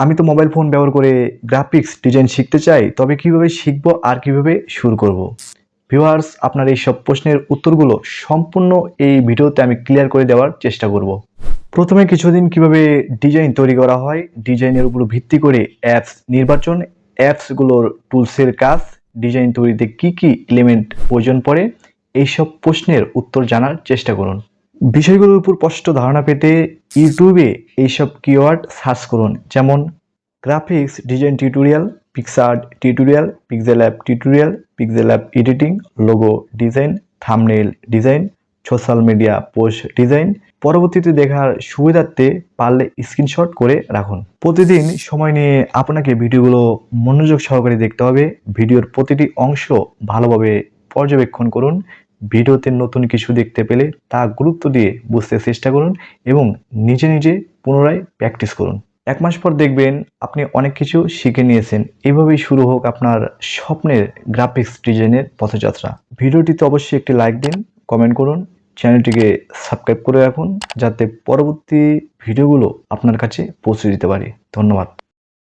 আমি তো mobile phone ব্যবহার করে গ্রাফিক্স ডিজাইন শিখতে চাই, তবে কিভাবে শিখবো আর কিভাবে শুরু করব। ভিউয়ার্স, আপনার এই সব প্রশ্নের উত্তরগুলো সম্পূর্ণ এই ভিডিওতে আমি ক্লিয়ার করে দেওয়ার চেষ্টা করব। প্রথমে কিছুদিন কিভাবে ডিজাইন তৈরি করা হয়, ডিজাইনের উপর ভিত্তি করে অ্যাপস নির্বাচন, অ্যাপসগুলোর টুলসের কাজ, ডিজাইন তৈরিতে কি কি এলিমেন্ট প্রয়োজন পড়ে, এইসব প্রশ্নের উত্তর জানার চেষ্টা করুন। বিষয়গুলোর উপর স্পষ্ট ধারণা পেতে ইউটিউবে এইসব কিওয়ার্ড সার্চ করুন, যেমন graphics design tutorial, PicsArt tutorial, pixel app tutorial, pixel app editing, logo design, thumbnail design, social media post design. পরবর্তীতে দেখার সুবিধার্থে পারলে স্ক্রিনশট করে রাখুন। প্রতিদিন সময় নিয়ে আপনাকে ভিডিওগুলো মনোযোগ সহকারে দেখতে হবে। ভিডিওর প্রতিটি অংশ ভালোভাবে পর্যবেক্ষণ করুন। ভিডিওতে নতুন কিছু দেখতে পেলে তা গুরুত্ব দিয়ে বুঝতে চেষ্টা করুন এবং নিজে নিজে পুনরায় প্র্যাকটিস করুন। 1 মাস পর দেখবেন আপনি অনেক কিছু শিখে নিয়েছেন। এভাবেই শুরু হোক আপনার স্বপ্নের গ্রাফিক্স ডিজাইনের পথযাত্রা। ভিডিওটিতে অবশ্যই একটি লাইক দিন, কমেন্ট করুন, চ্যানেলটিকে সাবস্ক্রাইব করে রাখুন, যাতে পরবর্তী ভিডিওগুলো আপনার কাছে পৌঁছে দিতে পারে। ধন্যবাদ।